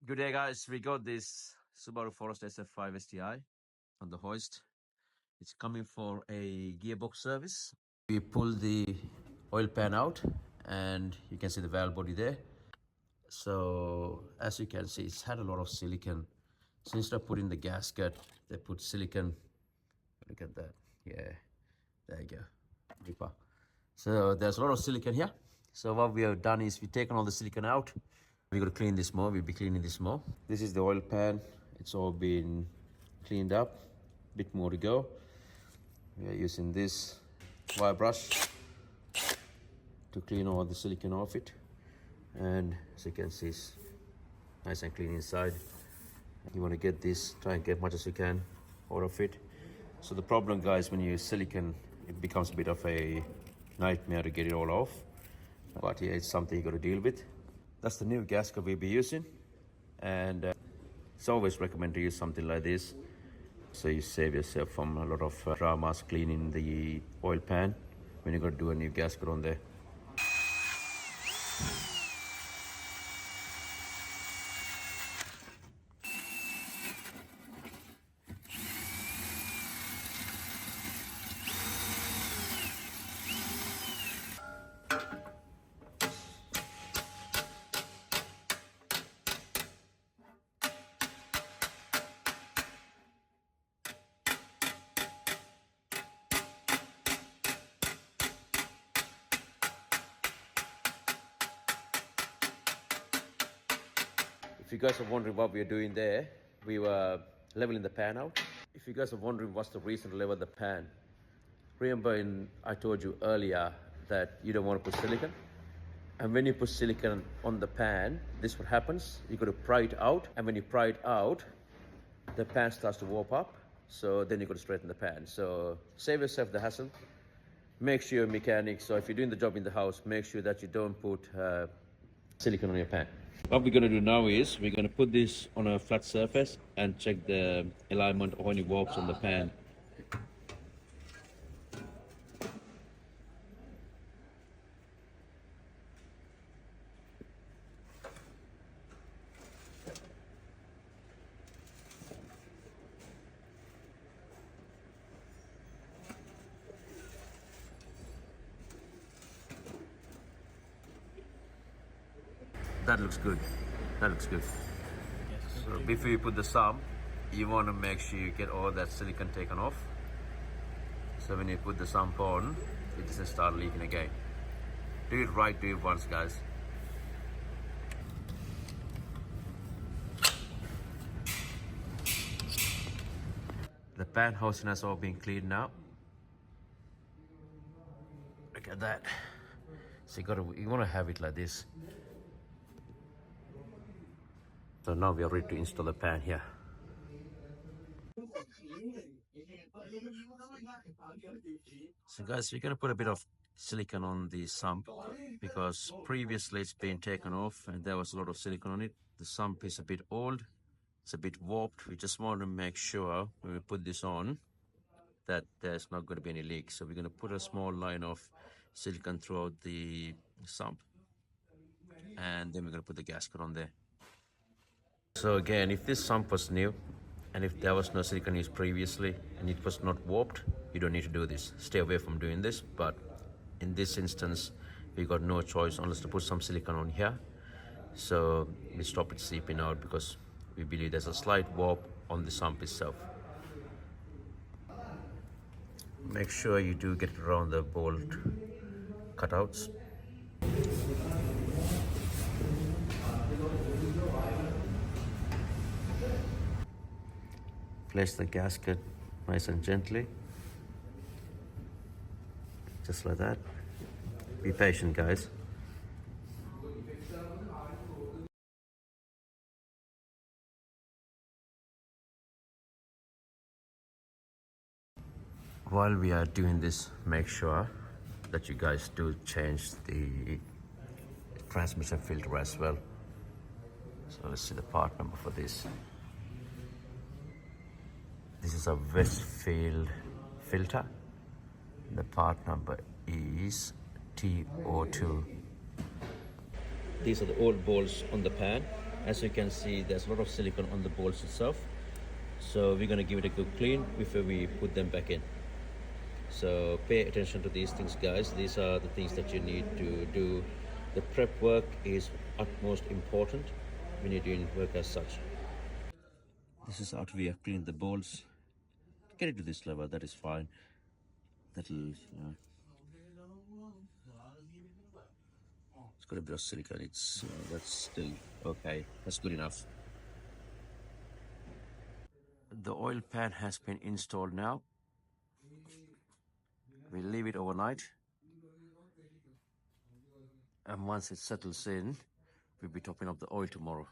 Good day, guys. We got this Subaru Forester SF5 STI on the hoist. It's coming for a gearbox service. We pull the oil pan out and you can see the valve body there. So as you can see, it's had a lot of silicone. So instead of putting the gasket, they put silicone. Look at that. Yeah, there you go. Deeper. So there's a lot of silicone here. So what we have done is we've taken all the silicone out. We're going to clean this more. We'll be cleaning this more. This is the oil pan. It's all been cleaned up. Bit more to go. We are using this wire brush to clean all the silicone off it. And as you can see, it's nice and clean inside. You want to get this, try and get much as you can out of it. So the problem, guys, when you use silicone, it becomes a bit of a nightmare to get it all off. But yeah, it's something you got to deal with. That's the new gasket we'll be using, and it's always recommended to use something like this, so you save yourself from a lot of dramas cleaning the oil pan when you're going to do a new gasket on there. If you guys are wondering what we are doing there, we were leveling the pan out. If you guys are wondering what's the reason to level the pan, remember I told you earlier that you don't want to put silicone. And when you put silicone on the pan, this is what happens. You got to pry it out, and when you pry it out, the pan starts to warp up. So then you got to straighten the pan. So save yourself the hassle. Make sure you're a mechanic. So if you're doing the job in the house, make sure that you don't put silicone on your pan. What we're going to do now is we're going to put this on a flat surface and check the alignment or any warps on the pan. That looks good. That looks good. So before you put the sump, you want to make sure you get all that silicone taken off. So when you put the sump on, it doesn't start leaking again. Do it right, do it once, guys. The pan housing has all been cleaned now. Look at that. So you want to have it like this. So now we are ready to install the pan here. So guys, we're going to put a bit of silicone on the sump because previously it's been taken off and there was a lot of silicone on it. The sump is a bit old, it's a bit warped. We just want to make sure when we put this on that there's not going to be any leaks. So we're going to put a small line of silicone throughout the sump, and then we're going to put the gasket on there. So again, if this sump was new and if there was no silicone used previously and it was not warped, you don't need to do this. Stay away from doing this. But in this instance, we got no choice unless to put some silicone on here. So we stop it seeping out because we believe there's a slight warp on the sump itself. Make sure you do get it around the bolt cutouts. Place the gasket nice and gently, just like that. Be patient, guys. While we are doing this, make sure that you guys do change the transmission filter as well. So let's see the part number for this. This is a Westfield filter. The part number is TO2. These are the old bolts on the pan, As you can see, there's a lot of silicone on the bolts itself. So we're going to give it a good clean before we put them back in. So pay attention to these things, guys. These are the things that you need to do. The prep work is utmost important when you're doing work as such. This is after we have cleaned the bolts. Get it to this level, that is fine. That'll, it's got a bit of silicone. It's that's still okay. That's good enough. The oil pan has been installed now. We'll leave it overnight, and once it settles in, we'll be topping up the oil tomorrow.